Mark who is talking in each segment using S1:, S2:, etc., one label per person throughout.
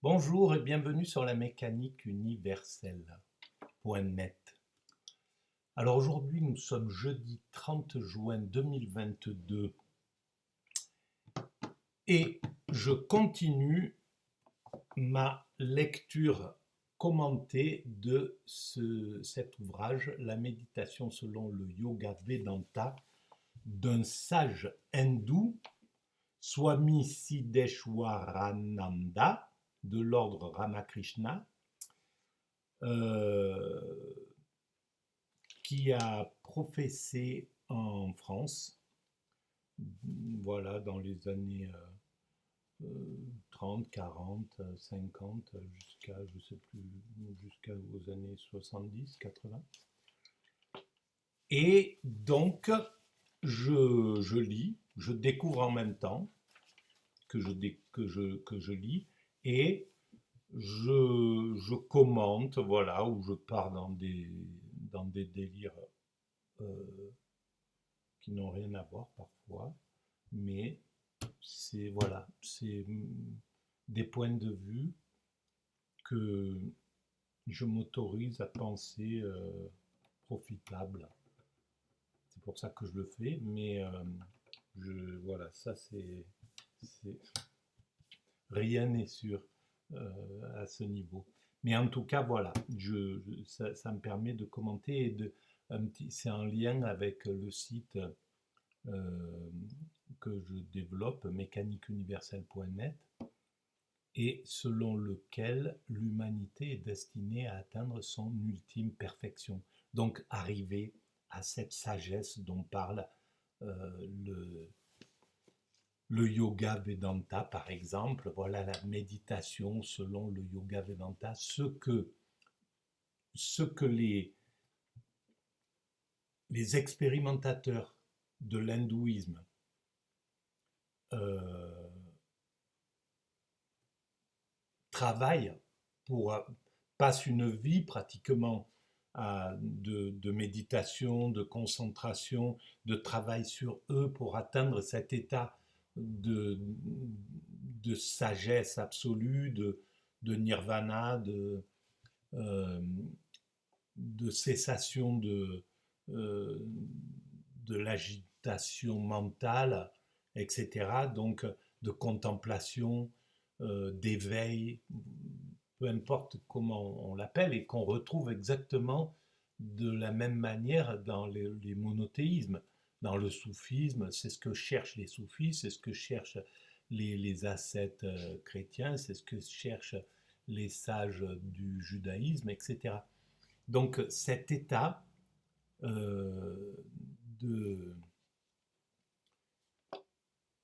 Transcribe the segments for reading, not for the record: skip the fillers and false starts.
S1: Bonjour et bienvenue sur la mécanique universelle.net. Alors aujourd'hui nous sommes jeudi 30 juin 2022 et je continue ma lecture commentée de cet ouvrage, La méditation selon le Yoga Vedanta, d'un sage hindou, Swami Siddheshwarananda, de l'ordre Ramakrishna, euh, qui a professé en France, voilà, dans les années 30, 40, 50, jusqu'à, je sais plus, jusqu'aux années 70, 80. Et donc, je lis, je découvre en même temps que je lis, et je commente, voilà, ou je pars dans des délires euh, qui n'ont rien à voir parfois, mais c'est des points de vue que je m'autorise à penser profitables. C'est pour ça que je le fais, mais voilà, ça c'est rien n'est sûr à ce niveau. Mais en tout cas, voilà, ça me permet de commenter c'est en lien avec le site euh, que je développe, mécaniqueuniverselle.net, et selon lequel l'humanité est destinée à atteindre son ultime perfection. Donc arriver à cette sagesse dont parle le, le yoga Vedanta, par exemple. Voilà la méditation selon le yoga Vedanta, ce que les expérimentateurs de l'hindouisme euh, travaillent passent une vie pratiquement de méditation, de concentration, de travail sur eux pour atteindre cet état de, de sagesse absolue, de nirvana, euh, de cessation euh, de l'agitation mentale, etc. Donc de contemplation, d'éveil, peu importe comment on l'appelle, et qu'on retrouve exactement de la même manière dans les monothéismes. Dans le soufisme, c'est ce que cherchent les soufis, c'est ce que cherchent les ascètes chrétiens, c'est ce que cherchent les sages du judaïsme, etc. Donc cet état euh, de,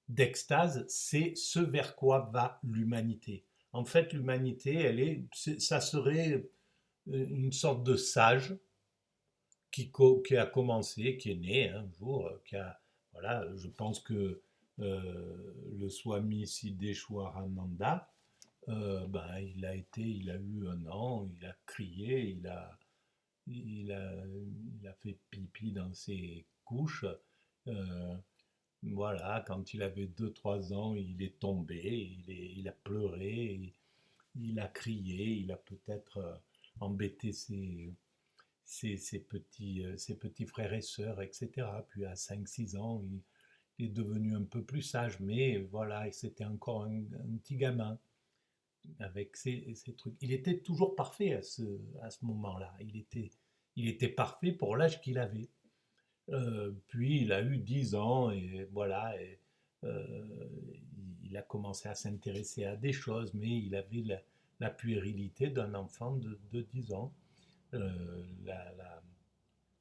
S1: d'extase, c'est ce vers quoi va l'humanité. En fait, l'humanité, ça serait une sorte de sage qui a commencé, qui est né un jour, voilà, je pense que le Swami Siddheshwarananda, ben, il a eu un an, il a crié, il a, il a fait pipi dans ses couches. Euh, voilà, quand il avait 2 3 ans, il est tombé, il a pleuré, il a crié, il a peut-être embêté ses petits frères et sœurs, etc. Puis à 5 6 ans, il est devenu un peu plus sage, mais voilà, c'était encore un petit gamin avec ses trucs. Il était toujours parfait à ce moment-là. Il était parfait pour l'âge qu'il avait. Puis il a eu 10 ans et voilà, euh, il a commencé à s'intéresser à des choses, mais il avait la puérilité d'un enfant de 10 ans,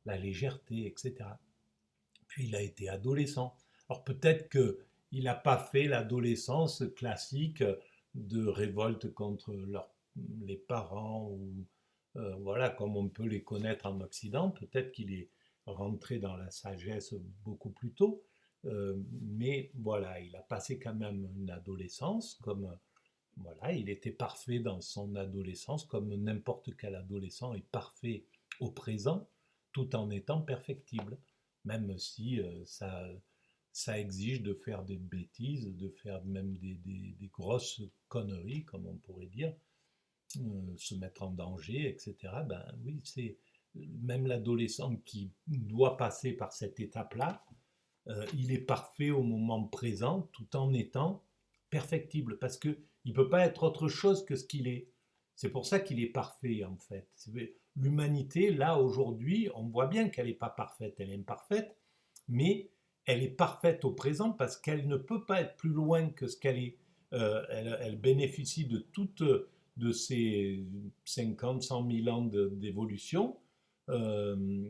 S1: la légèreté, etc. Puis il a été adolescent. Alors peut-être qu'il n'a pas fait l'adolescence classique de révolte contre les parents, ou voilà, comme on peut les connaître en Occident. Peut-être qu'il est rentré dans la sagesse beaucoup plus tôt. Mais voilà, il a passé quand même une adolescence comme voilà, il était parfait dans son adolescence, comme n'importe quel adolescent est parfait au présent, tout en étant perfectible, même si ça exige de faire des bêtises, de faire même des grosses conneries, comme on pourrait dire, se mettre en danger, etc. Ben oui, c'est même l'adolescent qui doit passer par cette étape-là, il est parfait au moment présent tout en étant perfectible parce qu'il ne peut pas être autre chose que ce qu'il est. C'est pour ça qu'il est parfait en fait. L'humanité, là aujourd'hui, on voit bien qu'elle n'est pas parfaite, elle est imparfaite, mais elle est parfaite au présent parce qu'elle ne peut pas être plus loin que ce qu'elle est. Elle bénéficie de toutes de ces 50, 100 000 ans d'évolution, euh,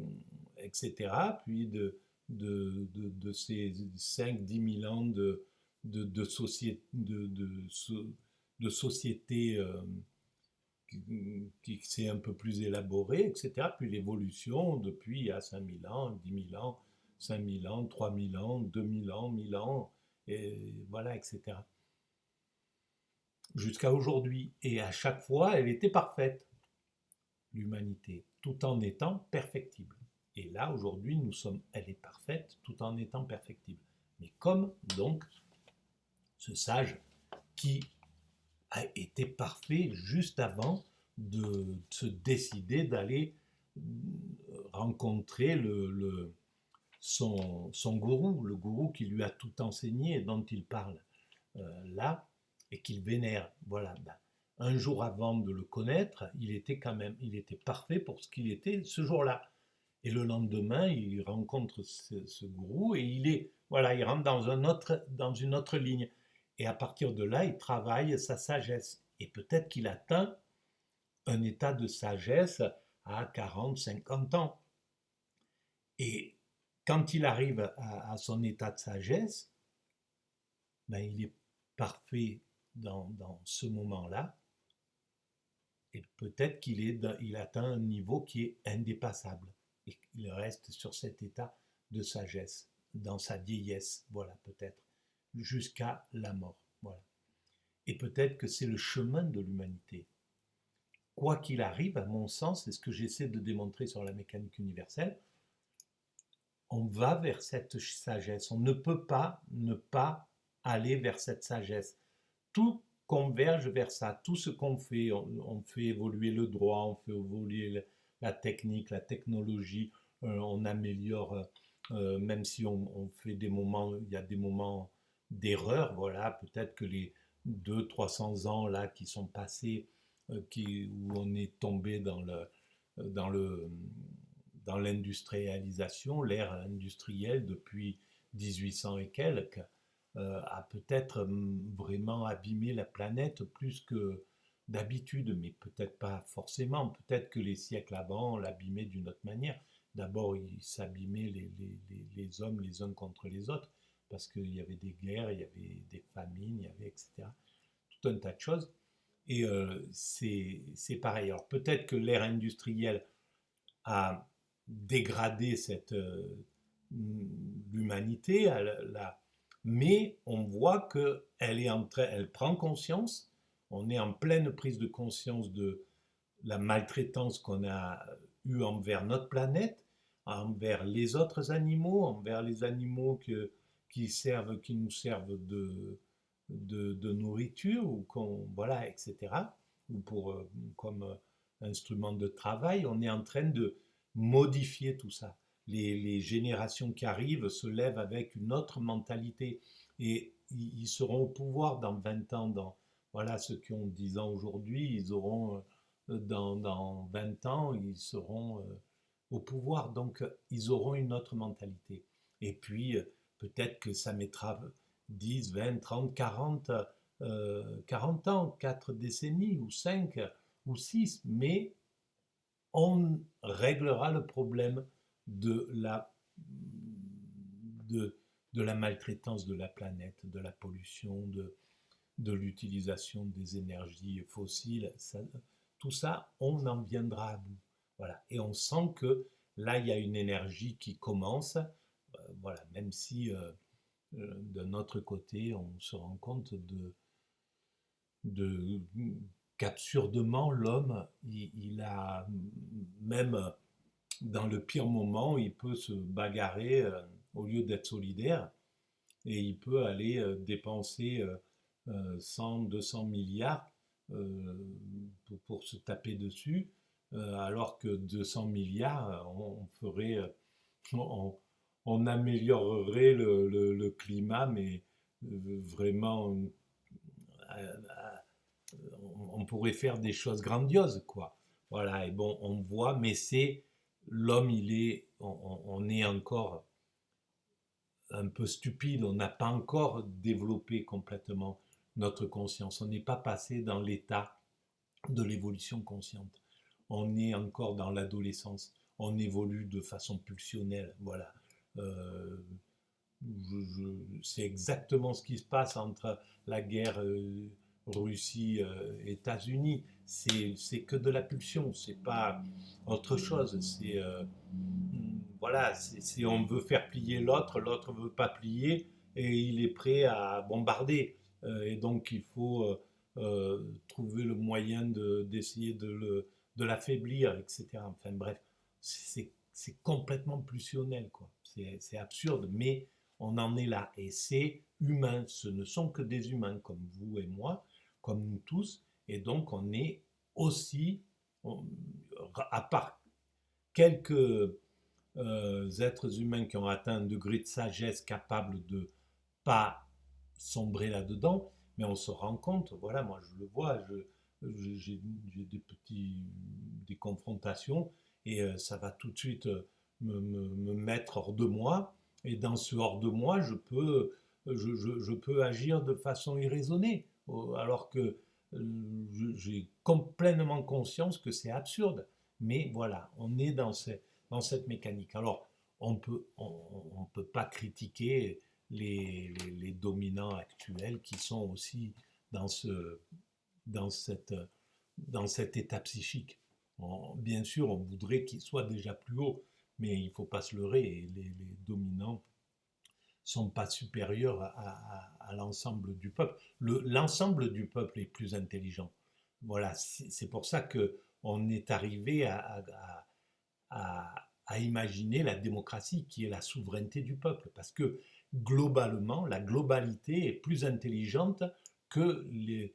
S1: etc. Puis de ces 5, 10 000 ans de société qui s'est un peu plus élaborée, etc. Puis l'évolution depuis il y a 5 000 ans, 10 000 ans, 5 000 ans, 3 000 ans, 2 000 ans, 1000 ans, et voilà, etc. Jusqu'à aujourd'hui. Et à chaque fois, elle était parfaite, l'humanité, tout en étant perfectible. Et là, aujourd'hui, elle est parfaite tout en étant perfectible. Mais comme donc ce sage qui a été parfait juste avant de se décider d'aller rencontrer son gourou, le gourou qui lui a tout enseigné et dont il parle là et qu'il vénère. Voilà. Ben, un jour avant de le connaître, il était parfait pour ce qu'il était ce jour-là. Et le lendemain, il rencontre ce gourou et il rentre dans une autre ligne. Et à partir de là, il travaille sa sagesse. Et peut-être qu'il atteint un état de sagesse à 40, 50 ans. Et quand il arrive à son état de sagesse, ben, il est parfait dans ce moment-là. Et peut-être il atteint un niveau qui est indépassable. Et il reste sur cet état de sagesse, dans sa vieillesse, voilà, peut-être, jusqu'à la mort. Voilà. Et peut-être que c'est le chemin de l'humanité. Quoi qu'il arrive, à mon sens, c'est ce que j'essaie de démontrer sur la mécanique universelle, on va vers cette sagesse. On ne peut pas ne pas aller vers cette sagesse. Tout converge vers ça. Tout ce qu'on fait, on fait évoluer le droit, on fait évoluer la technique, la technologie, on améliore, même si on fait des moments, il y a des moments d'erreur, voilà, peut-être que les 200-300 ans là qui sont passés, où on est tombé dans le, dans l'industrialisation, l'ère industrielle depuis 1800 et quelques, a peut-être vraiment abîmé la planète plus que d'habitude, mais peut-être pas forcément. Peut-être que les siècles avant l'abîmaient d'une autre manière. D'abord, ils s'abîmaient les hommes les uns contre les autres, parce qu'il y avait des guerres, il y avait des famines, il y avait, etc. Tout un tas de choses. Et c'est pareil. Alors peut-être que l'ère industrielle a dégradé l'humanité, mais on voit elle prend conscience, on est en pleine prise de conscience de la maltraitance qu'on a eue envers notre planète, envers les autres animaux, envers les animaux qui nous servent de nourriture, ou voilà, etc., ou comme instrument de travail. On est en train de modifier tout ça. Les générations qui arrivent se lèvent avec une autre mentalité et ils seront au pouvoir dans 20 ans. Voilà, ceux qui ont 10 ans aujourd'hui, ils auront dans 20 ans, ils seront au pouvoir. Donc, ils auront une autre mentalité. Et puis, peut-être que ça mettra 10, 20, 30, 40 ans, 4 décennies, ou 5, ou 6, mais on réglera le problème de de la maltraitance de la planète, de la pollution, de l'utilisation des énergies fossiles. Tout ça, on en viendra à bout. Voilà. Et on sent que là, il y a une énergie qui commence, voilà, même si d'un autre côté, on se rend compte de qu'absurdement, l'homme, il a, même dans le pire moment, il peut se bagarrer au lieu d'être solidaire, et il peut aller dépenser 100, 200 milliards pour se taper dessus, alors que 200 milliards, on ferait, on, on améliorerait le climat, mais vraiment, on pourrait faire des choses grandioses, quoi. Voilà, et bon, on voit, mais c'est l'homme, on est encore un peu stupide, on n'a pas encore développé complètement notre conscience, on n'est pas passé dans l'état de l'évolution consciente. On est encore dans l'adolescence, on évolue de façon pulsionnelle, voilà. Euh, c'est exactement ce qui se passe entre la guerre Russie-États-Unis. C'est que de la pulsion, c'est pas autre chose. Voilà, on veut faire plier l'autre, l'autre veut pas plier et il est prêt à bombarder. Et donc il faut trouver le moyen d'essayer de l'affaiblir, etc. Enfin bref, c'est complètement pulsionnel, quoi. C'est absurde, mais on en est là. Et c'est humain. Ce ne sont que des humains comme vous et moi, comme nous tous. Et donc on est aussi, à part quelques êtres humains qui ont atteint un degré de sagesse capable de pas sombrer là-dedans, mais on se rend compte, voilà, moi je le vois, j'ai des confrontations et ça va tout de suite me mettre hors de moi, et dans ce hors de moi, je peux agir de façon irraisonnée, alors que j'ai complètement conscience que c'est absurde. Mais voilà, on est dans cette mécanique. Alors, on peut pas critiquer les dominants actuels qui sont aussi dans, ce, dans, cette, dans cet état psychique. Bien sûr, on voudrait qu'ils soient déjà plus hauts, mais il ne faut pas se leurrer. Les dominants ne sont pas supérieurs à l'ensemble du peuple. L'ensemble du peuple est plus intelligent. Voilà, c'est pour ça qu'on est arrivé à imaginer la démocratie qui est la souveraineté du peuple. Parce que globalement, la globalité est plus intelligente que les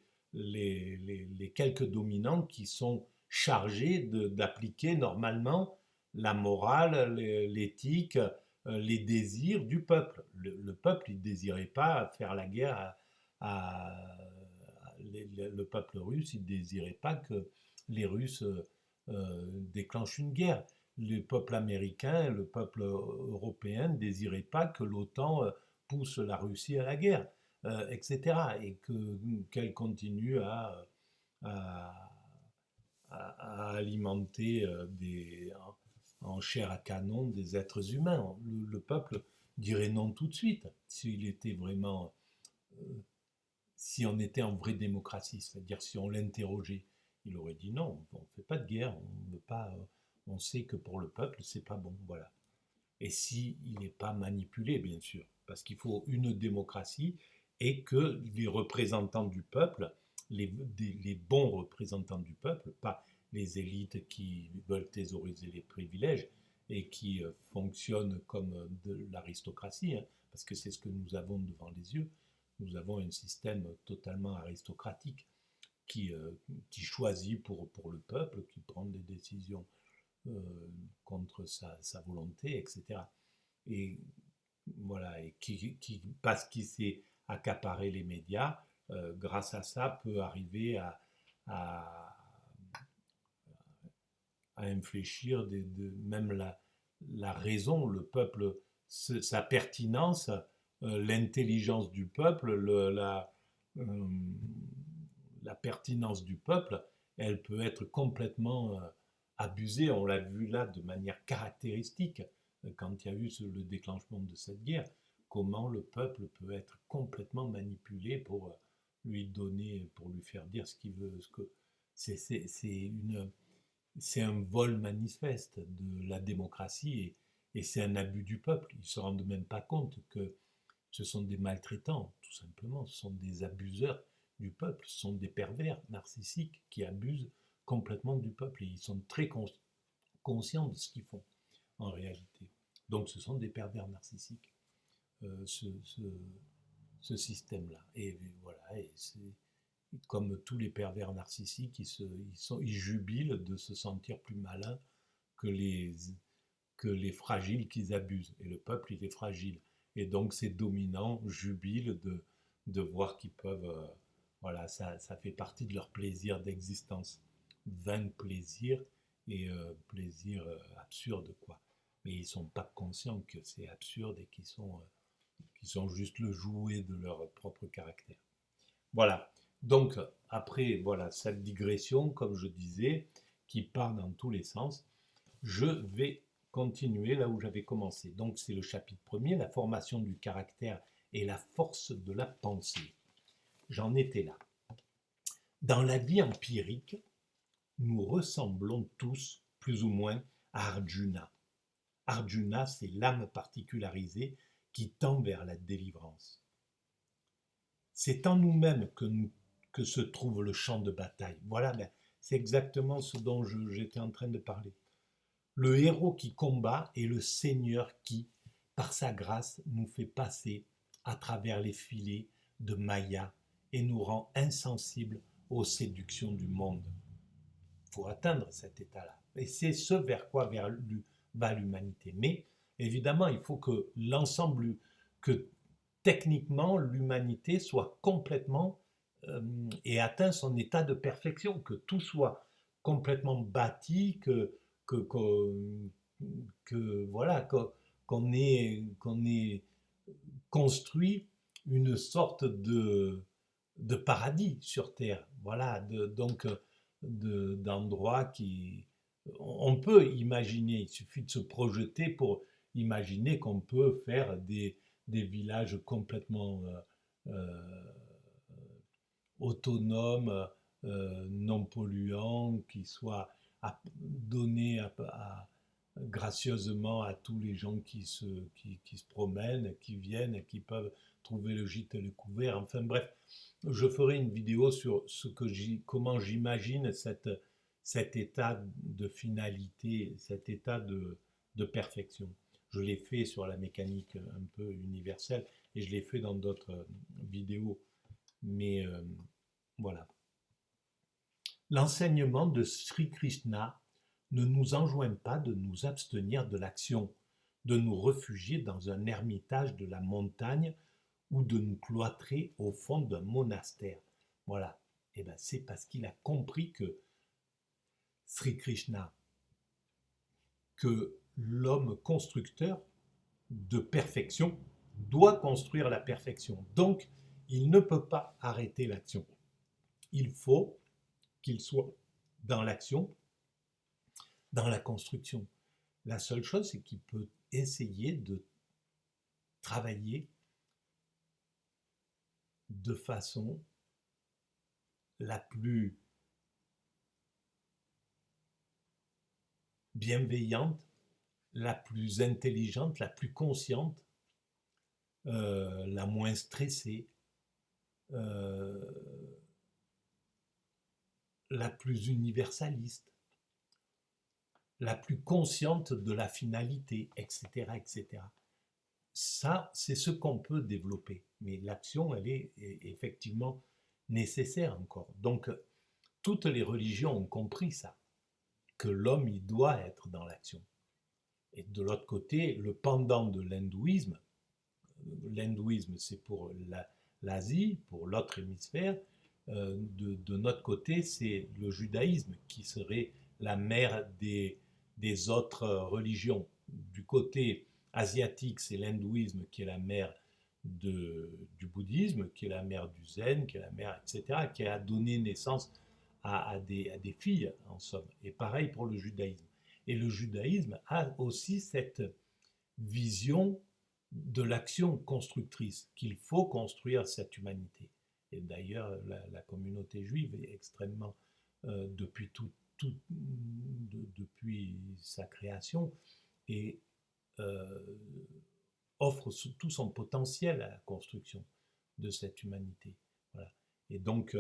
S1: quelques dominants qui sont chargés d'appliquer normalement la morale, l'éthique, les désirs du peuple. Le peuple, il ne désirait pas faire la guerre le peuple russe, il ne désirait pas que les Russes déclenchent une guerre. Le peuple américain, le peuple européen ne désirait pas que l'OTAN pousse la Russie à la guerre, etc. Et qu'elle continue à, à alimenter en chair à canon des êtres humains. Le peuple dirait non tout de suite s'il était vraiment, si on était en vraie démocratie, c'est-à-dire si on l'interrogeait, il aurait dit non, on ne fait pas de guerre, on veut pas, on sait que pour le peuple c'est pas bon, voilà. Et s'il n'est pas manipulé, bien sûr, parce qu'il faut une démocratie et que les représentants du peuple, les bons représentants du peuple, pas les élites qui veulent thésauriser les privilèges et qui fonctionnent comme de l'aristocratie, hein, parce que c'est ce que nous avons devant les yeux. Nous avons un système totalement aristocratique qui, qui choisit pour le peuple, qui prend des décisions contre sa volonté, etc. Et voilà, et parce qu'il s'est accaparé les médias, grâce à ça, peut arriver à, à infléchir même la raison, le peuple, sa pertinence, l'intelligence du peuple, euh, la pertinence du peuple, elle peut être complètement abusée. On l'a vu là de manière caractéristique quand il y a eu le déclenchement de cette guerre, comment le peuple peut être complètement manipulé pour lui donner, pour lui faire dire ce qu'il veut. C'est un vol manifeste de la démocratie et c'est un abus du peuple. Ils ne se rendent même pas compte que ce sont des maltraitants, tout simplement. Ce sont des abuseurs du peuple. Ce sont des pervers narcissiques qui abusent complètement du peuple. Et ils sont très conscients de ce qu'ils font, en réalité. Donc ce sont des pervers narcissiques. Euh, ce, ce, ce système-là. Et voilà, et c'est comme tous les pervers narcissiques, ils jubilent de se sentir plus malins que les fragiles qu'ils abusent. Et le peuple, il est fragile. Et donc ces dominants jubilent de voir qu'ils peuvent... voilà, ça fait partie de leur plaisir d'existence. Vain plaisir et plaisir absurde, quoi. Mais ils ne sont pas conscients que c'est absurde et qu'ils sont juste le jouet de leur propre caractère. Voilà. Donc, après voilà, cette digression, comme je disais, qui part dans tous les sens, je vais continuer là où j'avais commencé. Donc, c'est le chapitre premier, la formation du caractère et la force de la pensée. J'en étais là. Dans la vie empirique, nous ressemblons tous, plus ou moins, à Arjuna. Arjuna, c'est l'âme particularisée qui tend vers la délivrance. C'est en nous-mêmes que se trouve le champ de bataille. Voilà, c'est exactement ce dont j'étais en train de parler. Le héros qui combat est le Seigneur qui, par sa grâce, nous fait passer à travers les filets de Maya et nous rend insensibles aux séductions du monde. Pour atteindre cet état-là. Et c'est ce vers quoi va l'humanité. Mais évidemment, il faut que l'ensemble, que techniquement l'humanité soit complètement et atteint son état de perfection, que tout soit complètement bâti, voilà, qu'on ait construit une sorte de paradis sur Terre. Voilà, donc d'endroits qui... On peut imaginer, il suffit de se projeter pour imaginer qu'on peut faire des villages complètement autonomes, non polluants, qui soient donnés gracieusement à tous les gens qui se promènent, qui viennent, qui peuvent trouver le gîte et le couvert. Enfin bref, je ferai une vidéo sur comment j'imagine cet état de finalité, cet état de perfection. Je l'ai fait sur la mécanique un peu universelle et je l'ai fait dans d'autres vidéos. Mais voilà. L'enseignement de Sri Krishna ne nous enjoint pas de nous abstenir de l'action, de nous réfugier dans un ermitage de la montagne ou de nous cloîtrer au fond d'un monastère. Voilà. Et bien c'est parce qu'il a compris que Sri Krishna, que l'homme constructeur de perfection doit construire la perfection. Donc, il ne peut pas arrêter l'action. Il faut qu'il soit dans l'action, dans la construction. La seule chose, c'est qu'il peut essayer de travailler de façon la plus bienveillante, la plus intelligente, la plus consciente, la moins stressée, la plus universaliste, la plus consciente de la finalité, etc., etc. Ça, c'est ce qu'on peut développer. Mais l'action, elle est effectivement nécessaire encore. Donc, toutes les religions ont compris ça, que l'homme, il doit être dans l'action. Et de l'autre côté, le pendant de l'hindouisme, c'est pour l'Asie, pour l'autre hémisphère, de notre côté, c'est le judaïsme qui serait la mère des autres religions. Du côté asiatique, c'est l'hindouisme qui est la mère du bouddhisme, qui est la mère du zen, qui est la mère, etc., qui a donné naissance à des filles, en somme. Et pareil pour le judaïsme. Et le judaïsme a aussi cette vision de l'action constructrice, qu'il faut construire cette humanité. Et d'ailleurs, la communauté juive est extrêmement, depuis depuis sa création, et offre tout son potentiel à la construction de cette humanité. Voilà. Et donc,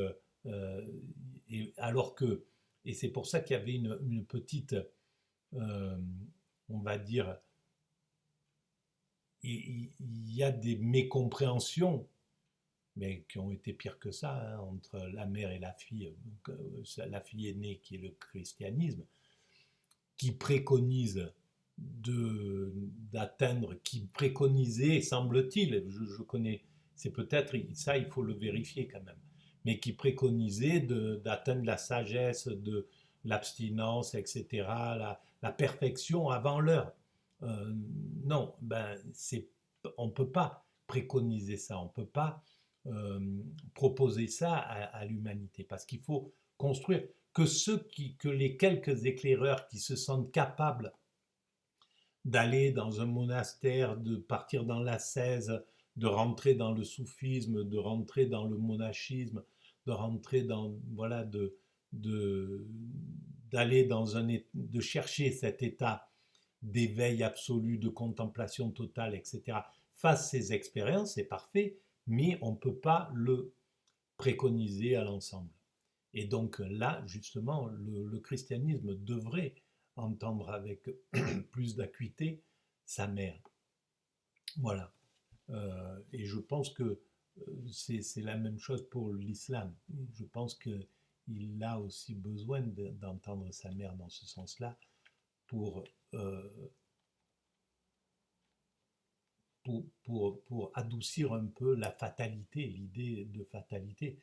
S1: et c'est pour ça qu'il y avait une petite, on va dire, il y a des mécompréhensions mais qui ont été pires que ça, hein, entre la mère et la fille. La fille aînée qui est le christianisme, qui préconise d'atteindre, qui préconisait, semble-t-il, je connais, c'est peut-être ça, il faut le vérifier quand même, mais qui préconisait d'atteindre la sagesse, de l'abstinence, etc., la perfection avant l'heure. Non, on ne peut pas préconiser ça, on ne peut pas euh, proposer ça à l'humanité, parce qu'il faut construire que les quelques éclaireurs qui se sentent capables d'aller dans un monastère, de partir dans l'ascèse, de rentrer dans le soufisme, de rentrer dans le monachisme, de rentrer dans voilà de d'aller dans de chercher cet état d'éveil absolu, de contemplation totale, etc. Fassent ces expériences, c'est parfait, mais on ne peut pas le préconiser à l'ensemble. Et donc là, justement, le christianisme devrait entendre avec plus d'acuité sa mère. Voilà. Et je pense que c'est la même chose pour l'islam. Je pense qu'il a aussi besoin d'entendre sa mère dans ce sens-là pour, euh, pour adoucir un peu la fatalité, l'idée de fatalité.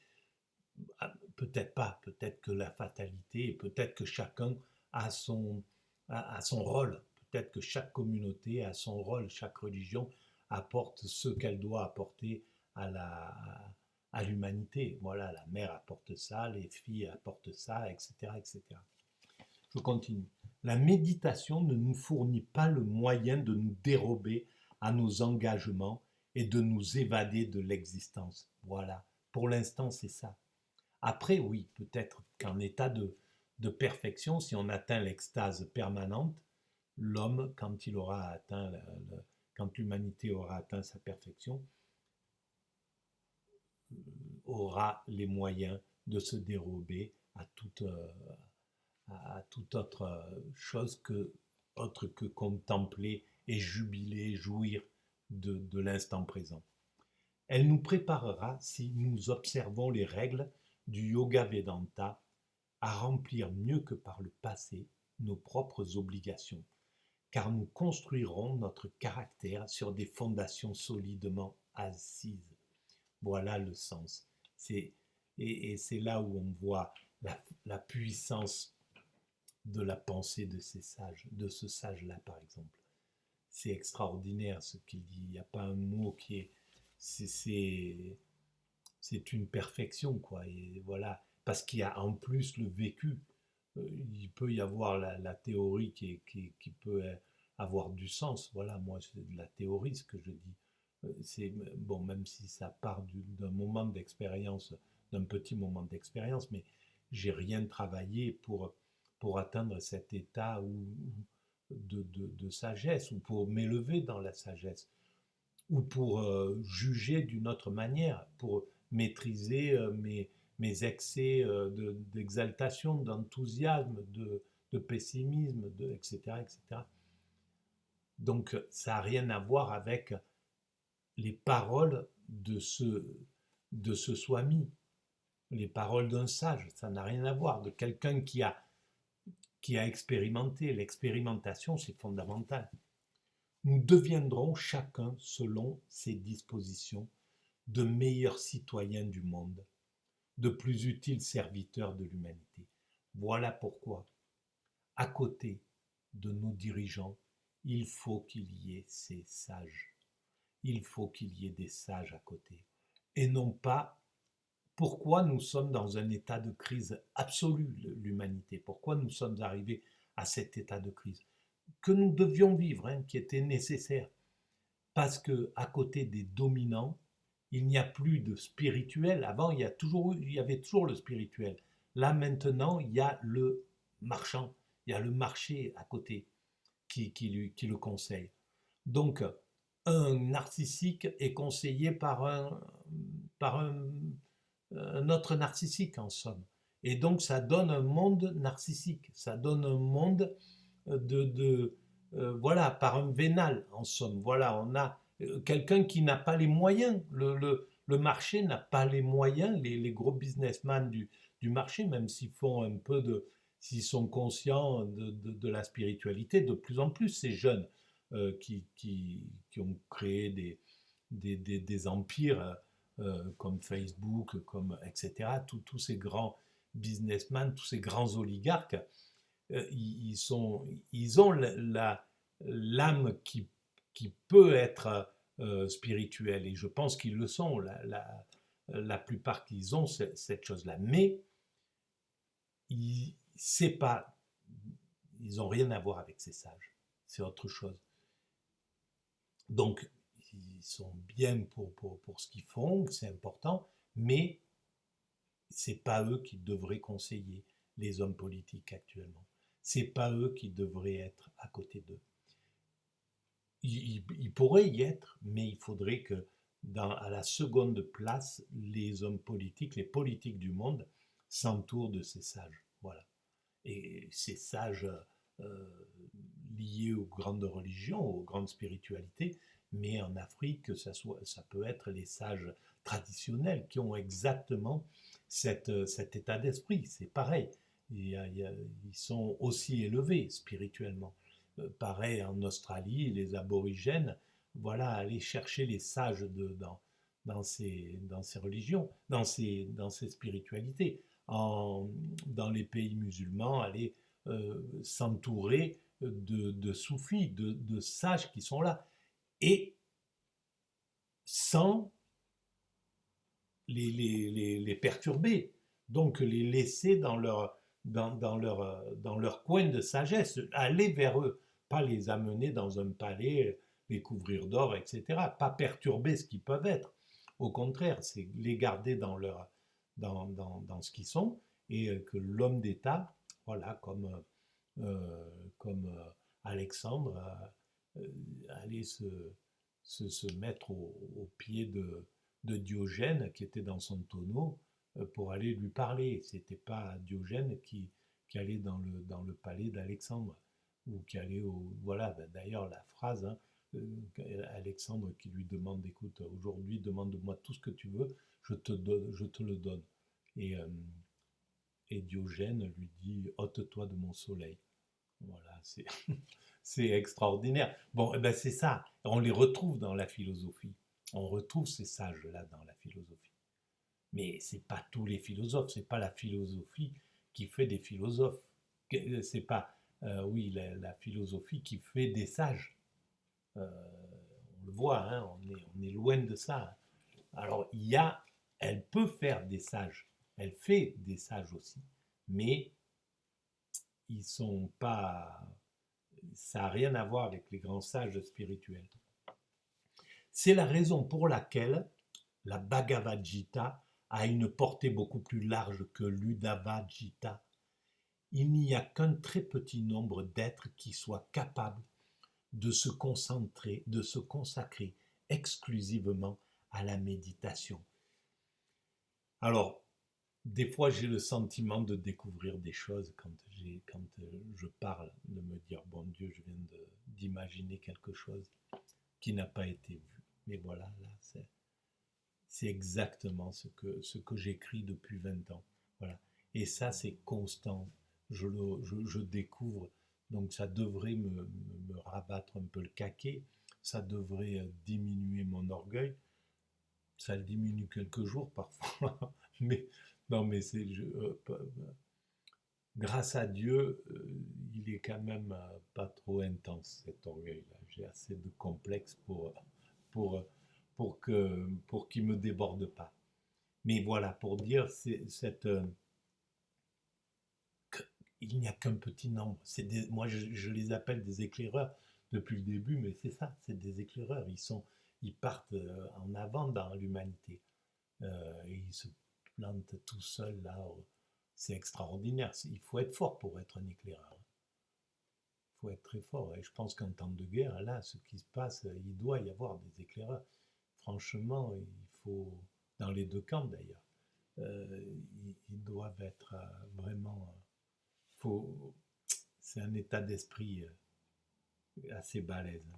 S1: Peut-être pas, peut-être que la fatalité, peut-être que chacun a a son rôle, peut-être que chaque communauté a son rôle, chaque religion apporte ce qu'elle doit apporter à à l'humanité. Voilà, la mère apporte ça, les filles apportent ça, etc., etc. Je continue. La méditation ne nous fournit pas le moyen de nous dérober à nos engagements et de nous évader de l'existence. Voilà, pour l'instant c'est ça. Après, oui, peut-être qu'en état de perfection, si on atteint l'extase permanente, l'homme, quand il aura atteint, quand l'humanité aura atteint sa perfection, aura les moyens de se dérober à toute autre chose autre que contempler et jubiler, jouir de l'instant présent. Elle nous préparera, si nous observons les règles du Yoga Vedanta, à remplir mieux que par le passé nos propres obligations, car nous construirons notre caractère sur des fondations solidement assises. Voilà le sens. Et c'est là où on voit la puissance de la pensée de ces sages, de ce sage-là par exemple. C'est extraordinaire ce qu'il dit. Il n'y a pas un mot qui est... C'est une perfection, quoi. Et voilà, parce qu'il y a en plus le vécu. Il peut y avoir la théorie qui peut avoir du sens. Voilà, moi, c'est de la théorie ce que je dis. C'est bon, même si ça part d'un moment d'expérience, d'un petit moment d'expérience, mais j'ai rien travaillé pour atteindre cet état de sagesse ou pour m'élever dans la sagesse ou pour juger d'une autre manière, pour maîtriser mes excès d'exaltation, d'enthousiasme, de pessimisme, etc., etc. Donc ça n'a rien à voir avec les paroles de ce swami, les paroles d'un sage, ça n'a rien à voir, de quelqu'un qui a expérimenté. L'expérimentation, c'est fondamental. Nous deviendrons chacun, selon ses dispositions, de meilleurs citoyens du monde, de plus utiles serviteurs de l'humanité. Voilà pourquoi, à côté de nos dirigeants, il faut qu'il y ait ces sages. Il faut qu'il y ait des sages à côté. Et non pas pourquoi nous sommes dans un état de crise absolue, l'humanité. Pourquoi nous sommes arrivés à cet état de crise que nous devions vivre, hein, qui était nécessaire. Parce que à côté des dominants, il n'y a plus de spirituel. Avant, il y avait toujours le spirituel. Là, maintenant, il y a le marchand, il y a le marché à côté qui le conseille. Donc, un narcissique est conseillé par un autre narcissique, en somme. Et donc, ça donne un monde narcissique. Ça donne un monde voilà, par un vénal, en somme. Voilà, on a quelqu'un qui n'a pas les moyens. le marché n'a pas les moyens, les gros businessmen du marché, même s'ils font un peu s'ils sont conscients de la spiritualité, de plus en plus ces jeunes qui ont créé des empires comme Facebook, comme etc. Tous ces grands businessmen, tous ces grands oligarques, ils ont l'âme qui peut être spirituelle, et je pense qu'ils le sont, la plupart qu'ils ont cette chose-là. Mais c'est pas, ils n'ont rien à voir avec ces sages, c'est autre chose. Donc, ils sont bien pour ce qu'ils font, c'est important, mais c'est pas eux qui devraient conseiller les hommes politiques actuellement. C'est pas eux qui devraient être à côté d'eux. Ils pourraient y être, mais il faudrait que à la seconde place, les hommes politiques, les politiques du monde s'entourent de ces sages. Voilà. Et ces sages euh, liés aux grandes religions, aux grandes spiritualités, mais en Afrique, ça peut être les sages traditionnels qui ont exactement cet état d'esprit. C'est pareil. Ils sont aussi élevés spirituellement. Pareil en Australie, les aborigènes, voilà, aller chercher les sages dans ces religions, dans ces spiritualités. Dans les pays musulmans, aller s'entourer de soufis, de sages qui sont là, et sans les perturber, donc les laisser dans leur coin de sagesse, aller vers eux, pas les amener dans un palais, les couvrir d'or, etc., pas perturber ce qu'ils peuvent être. Au contraire, c'est les garder dans ce qu'ils sont, et que l'homme d'État, voilà, comme Alexandre, allait se mettre au pied de Diogène qui était dans son tonneau pour aller lui parler. C'était pas Diogène qui allait dans le palais d'Alexandre ou qui allait au... Voilà, d'ailleurs la phrase, hein, Alexandre qui lui demande, écoute, aujourd'hui demande-moi tout ce que tu veux, je te le donne. Et, euh, et Diogène lui dit, ôte-toi de mon soleil. Voilà, c'est extraordinaire. Bon, eh ben c'est ça. On les retrouve dans la philosophie. On retrouve ces sages-là dans la philosophie. Mais c'est pas tous les philosophes. C'est pas la philosophie qui fait des philosophes. C'est pas, oui, la philosophie qui fait des sages. Euh, on le voit, hein, on est loin de ça. Alors, elle peut faire des sages. Elle fait des sages aussi. Mais ils sont pas, ça n'a rien à voir avec les grands sages spirituels. C'est la raison pour laquelle la Bhagavad Gita a une portée beaucoup plus large que l'Uddhava Gita. Il n'y a qu'un très petit nombre d'êtres qui soient capables de se concentrer, de se consacrer exclusivement à la méditation. Alors, des fois, j'ai le sentiment de découvrir des choses quand je parle, de me dire, bon Dieu, je viens d'imaginer quelque chose qui n'a pas été vu. Mais voilà, là, c'est exactement ce que j'écris depuis 20 ans. Voilà. Et ça, c'est constant. Je découvre. Donc, ça devrait me rabattre un peu le caquet. Ça devrait diminuer mon orgueil. Ça le diminue quelques jours parfois. Mais non, mais grâce à Dieu, il est quand même pas trop intense cet orgueil-là. J'ai assez de complexe pour, pour qu'il me déborde pas. Mais voilà, pour dire, il n'y a qu'un petit nombre. Moi, je les appelle des éclaireurs depuis le début, mais c'est ça, c'est des éclaireurs. Ils partent en avant dans l'humanité. Et ils se plantent tout seuls là. C'est extraordinaire. Il faut être fort pour être un éclaireur. Il faut être très fort. Et je pense qu'en temps de guerre, là, ce qui se passe, il doit y avoir des éclaireurs. Franchement, il faut, dans les deux camps d'ailleurs, ils doivent être vraiment. Faut, c'est un état d'esprit assez balèze.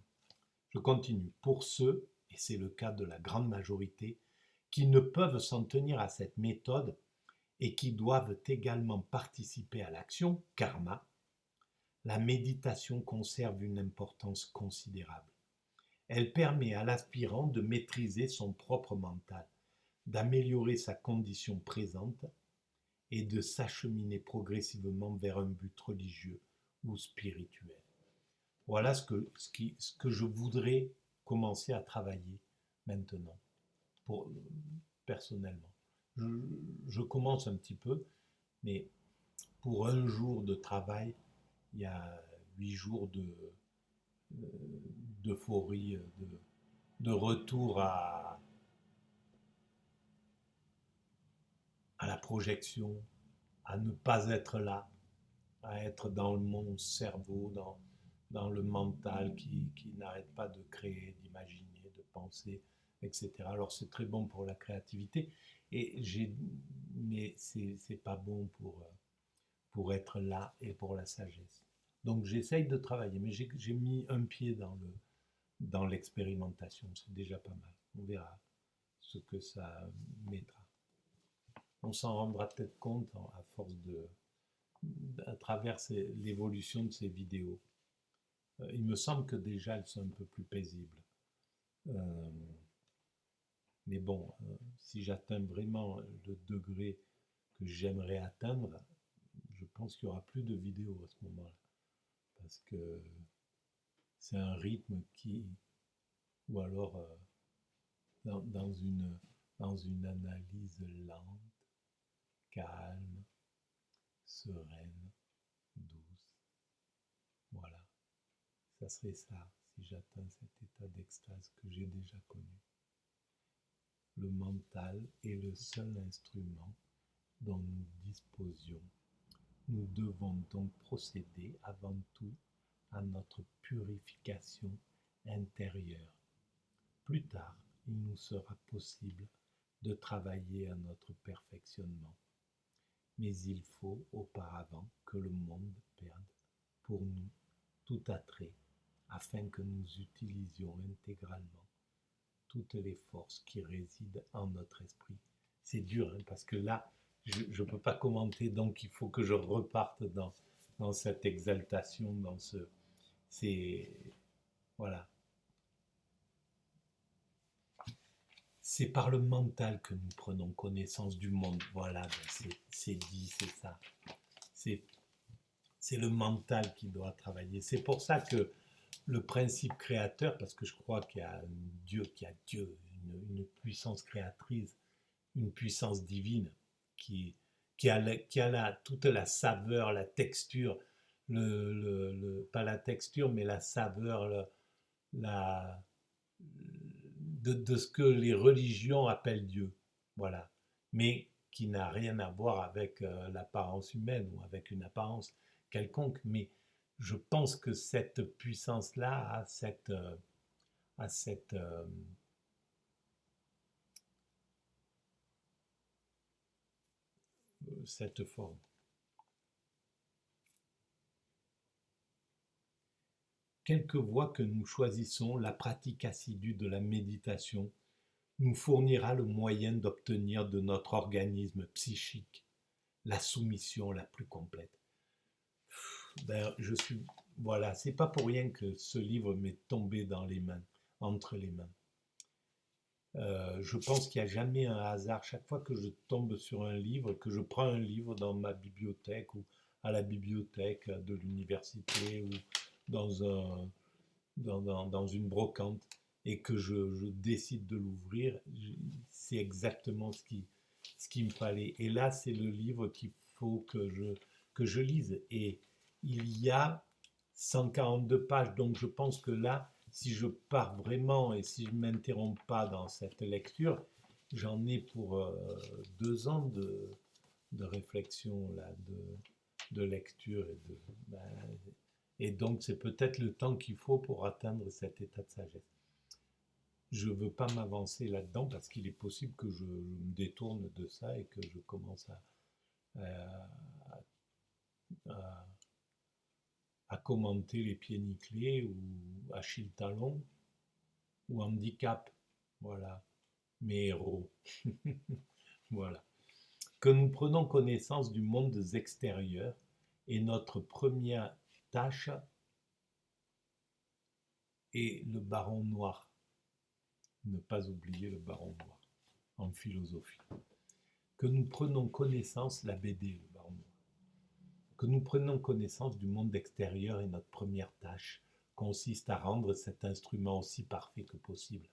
S1: Je continue. Pour ceux, et c'est le cas de la grande majorité, qui ne peuvent s'en tenir à cette méthode et qui doivent également participer à l'action, karma, la méditation conserve une importance considérable. Elle permet à l'aspirant de maîtriser son propre mental, d'améliorer sa condition présente et de s'acheminer progressivement vers un but religieux ou spirituel. Voilà ce que je voudrais commencer à travailler maintenant, pour, personnellement. Je, je commence un petit peu, mais pour un jour de travail, il y a 8 jours d'euphorie, de retour à la projection, à ne pas être là, à être dans mon cerveau, dans le mental qui n'arrête pas de créer, d'imaginer, de penser, etc. Alors c'est très bon pour la créativité, mais c'est pas bon pour être là et pour la sagesse. Donc j'essaye de travailler, mais j'ai mis un pied dans l'expérimentation, c'est déjà pas mal. On verra ce que ça mettra. On s'en rendra peut-être compte à force à travers l'évolution de ces vidéos. Il me semble que déjà elles sont un peu plus paisibles. Euh, mais bon, si j'atteins vraiment le degré que j'aimerais atteindre, je pense qu'il n'y aura plus de vidéos à ce moment-là. Parce que c'est un rythme ou alors dans, dans une, dans une analyse lente, calme, sereine, douce. Voilà, ça serait ça si j'atteins cet état d'extase que j'ai déjà connu. Le mental est le seul instrument dont nous disposions. Nous devons donc procéder avant tout à notre purification intérieure. Plus tard, il nous sera possible de travailler à notre perfectionnement. Mais il faut auparavant que le monde perde pour nous tout attrait afin que nous utilisions intégralement toutes les forces qui résident en notre esprit. C'est dur hein, parce que là, je ne peux pas commenter, donc il faut que je reparte dans cette exaltation, dans ce... C'est... Voilà. C'est par le mental que nous prenons connaissance du monde. Voilà, ben c'est dit, c'est ça. C'est, c'est le mental qui doit travailler. C'est pour ça que le principe créateur, parce que je crois qu'il y a Dieu, une puissance créatrice, une puissance divine toute la saveur, la texture, pas la texture, mais la saveur, la, de ce que les religions appellent Dieu. Voilà. Mais qui n'a rien à voir avec l'apparence humaine ou avec une apparence quelconque. Mais je pense que cette puissance-là a cette forme. Quelque voie que nous choisissons, la pratique assidue de la méditation nous fournira le moyen d'obtenir de notre organisme psychique la soumission la plus complète. Ben, voilà, c'est pas pour rien que ce livre m'est tombé dans les mains, entre les mains. Je pense qu'il n'y a jamais un hasard. Chaque fois que je tombe sur un livre, que je prends un livre dans ma bibliothèque ou à la bibliothèque de l'université ou dans, un, dans une brocante et que je décide de l'ouvrir, c'est exactement ce qu'il me fallait. Et là, c'est le livre qu'il faut que je lise. Et il y a 142 pages, donc je pense que là, si je pars vraiment et si je ne m'interromps pas dans cette lecture, j'en ai pour 2 ans de réflexion, là, de lecture. Et donc, c'est peut-être le temps qu'il faut pour atteindre cet état de sagesse. Je ne veux pas m'avancer là-dedans parce qu'il est possible que je me détourne de ça et que je commence à, à commenter les pieds nickelés ou Achille Talon ou handicap. Voilà. mes héros. Voilà. Que nous prenons connaissance du monde extérieur et notre première tâche est le baron noir. Ne pas oublier le baron noir en philosophie. Que nous prenons connaissance, la BD, le baron noir. Que nous prenons connaissance du monde extérieur et notre première tâche consiste à rendre cet instrument aussi parfait que possible.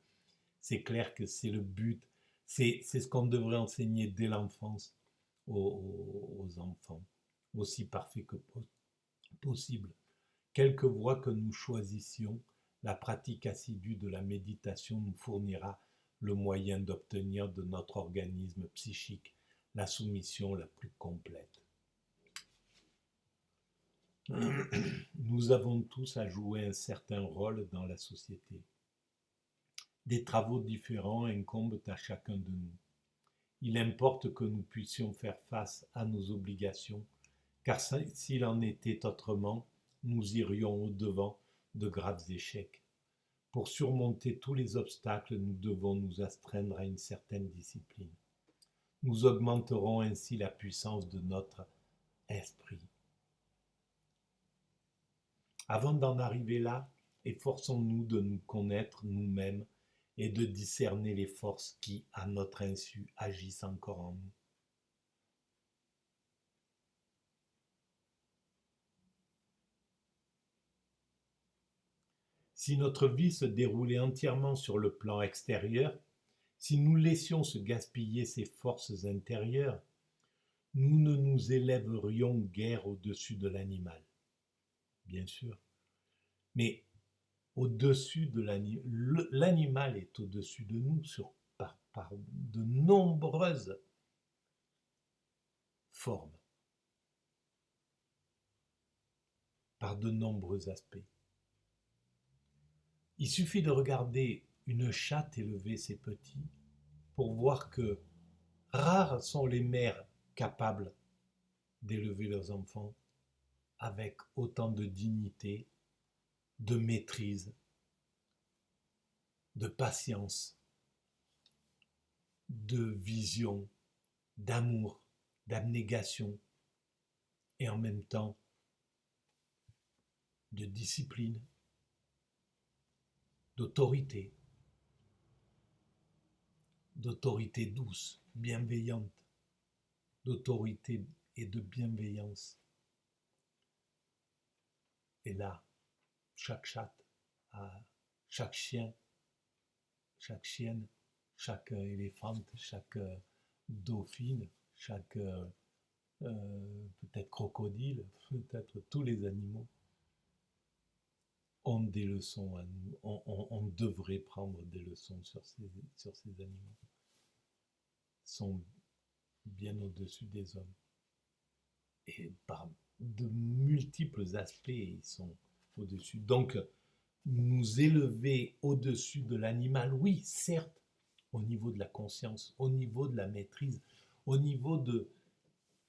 S1: C'est clair que c'est le but, c'est ce qu'on devrait enseigner dès l'enfance aux enfants, aussi parfait que possible. Quelque voie que nous choisissions, la pratique assidue de la méditation nous fournira le moyen d'obtenir de notre organisme psychique la soumission la plus complète. Nous avons tous à jouer un certain rôle dans la société. Des travaux différents incombent à chacun de nous. Il importe que nous puissions faire face à nos obligations, car s'il en était autrement, nous irions au-devant de graves échecs. Pour surmonter tous les obstacles, nous devons nous astreindre à une certaine discipline. Nous augmenterons ainsi la puissance de notre esprit. Avant d'en arriver là, efforçons-nous de nous connaître nous-mêmes et de discerner les forces qui, à notre insu, agissent encore en nous. Si notre vie se déroulait entièrement sur le plan extérieur, si nous laissions se gaspiller ces forces intérieures, nous ne nous élèverions guère au-dessus de l'animal, bien sûr. Mais au-dessus de l'animal est au-dessus de nous par de nombreuses formes, par de nombreux aspects. Il suffit de regarder une chatte élever ses petits pour voir que rares sont les mères capables d'élever leurs enfants avec autant de dignité, de maîtrise, de patience, de vision, d'amour, d'abnégation et en même temps de discipline, d'autorité douce, bienveillante, d'autorité et de bienveillance. Et là, chaque chatte, chaque chien, chaque chienne, chaque éléphante, chaque dauphine, chaque peut-être crocodile, peut-être tous les animaux ont des leçons à nous. On devrait prendre des leçons sur ces animaux. Ils sont bien au-dessus des hommes. Et par de multiples aspects, ils sont au-dessus. Donc, nous élever au-dessus de l'animal, oui, certes, au niveau de la conscience, au niveau de la maîtrise, au niveau de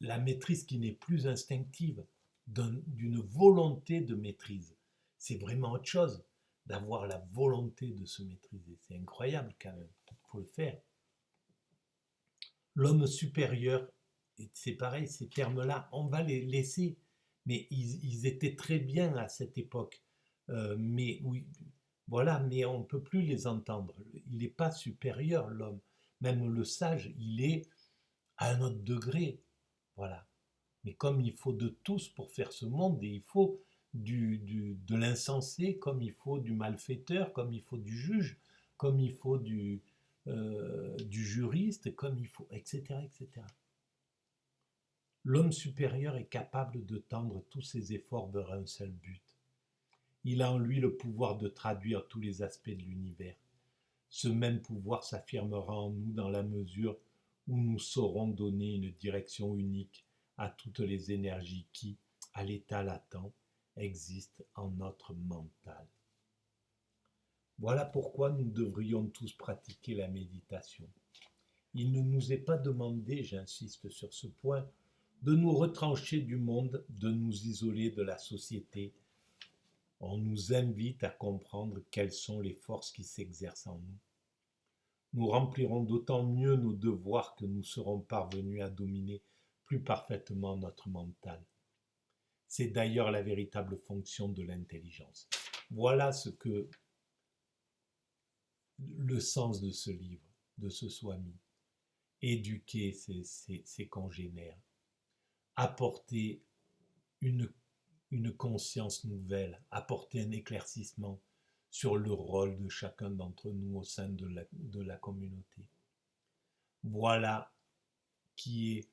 S1: la maîtrise qui n'est plus instinctive, d'une volonté de maîtrise. C'est vraiment autre chose d'avoir la volonté de se maîtriser. C'est incroyable quand même, il faut le faire. L'homme supérieur, c'est pareil, ces termes-là, on va les laisser, mais ils étaient très bien à cette époque. Mais oui, voilà, mais on ne peut plus les entendre. Il n'est pas supérieur, l'homme. Même le sage, il est à un autre degré. Voilà. Mais comme il faut de tous pour faire ce monde, et il faut de l'insensé, comme il faut du malfaiteur, comme il faut du juge, comme il faut du juriste, comme il faut, etc., etc. L'homme supérieur est capable de tendre tous ses efforts vers un seul but. Il a en lui le pouvoir de traduire tous les aspects de l'univers. Ce même pouvoir s'affirmera en nous dans la mesure où nous saurons donner une direction unique à toutes les énergies qui, à l'état latent, existent en notre mental. Voilà pourquoi nous devrions tous pratiquer la méditation. Il ne nous est pas demandé, j'insiste sur ce point, de nous retrancher du monde, de nous isoler de la société. On nous invite à comprendre quelles sont les forces qui s'exercent en nous. nous remplirons d'autant mieux nos devoirs que nous serons parvenus à dominer plus parfaitement notre mental. C'est d'ailleurs la véritable fonction de l'intelligence. Voilà ce que le sens de ce livre, de ce Swami. Éduquer ses congénères, apporter une conscience nouvelle, apporter un éclaircissement sur le rôle de chacun d'entre nous au sein de la communauté. Voilà qui est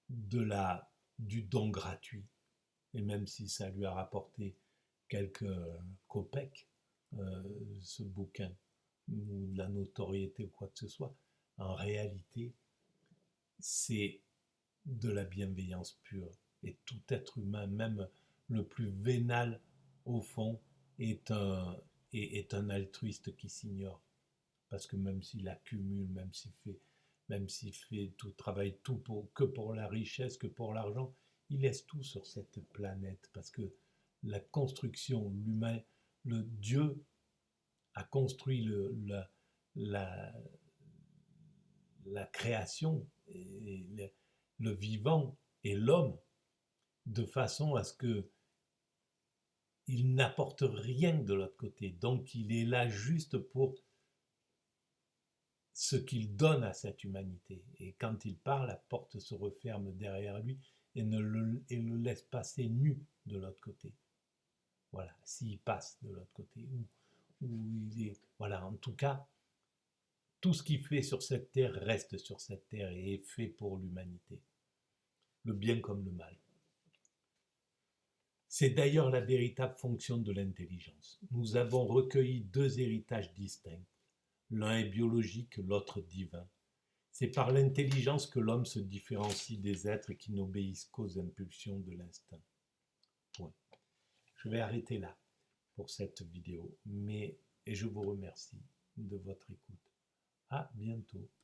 S1: du don gratuit. Et même si ça lui a rapporté quelques copecs, ce bouquin, ou de la notoriété ou quoi que ce soit, en réalité, c'est de la bienveillance pure. Et tout être humain, même le plus vénal au fond, est un altruiste qui s'ignore. Parce que même s'il accumule, même s'il fait tout, travaille que pour la richesse, que pour l'argent, il laisse tout sur cette planète. Parce que la construction, l'humain, le Dieu a construit la, la création, et le vivant et l'homme, de façon à ce que il n'apporte rien de l'autre côté. Donc il est là juste pour ce qu'il donne à cette humanité. Et quand il part, la porte se referme derrière lui et le laisse passer nu de l'autre côté. Voilà, s'il passe de l'autre côté. Où il est. Voilà, en tout cas, tout ce qu'il fait sur cette terre reste sur cette terre et est fait pour l'humanité. Le bien comme le mal. C'est d'ailleurs la véritable fonction de l'intelligence. Nous avons recueilli deux héritages distincts. L'un est biologique, l'autre divin. C'est par l'intelligence que l'homme se différencie des êtres qui n'obéissent qu'aux impulsions de l'instinct. Point. Je vais arrêter là pour cette vidéo, et je vous remercie de votre écoute. À bientôt.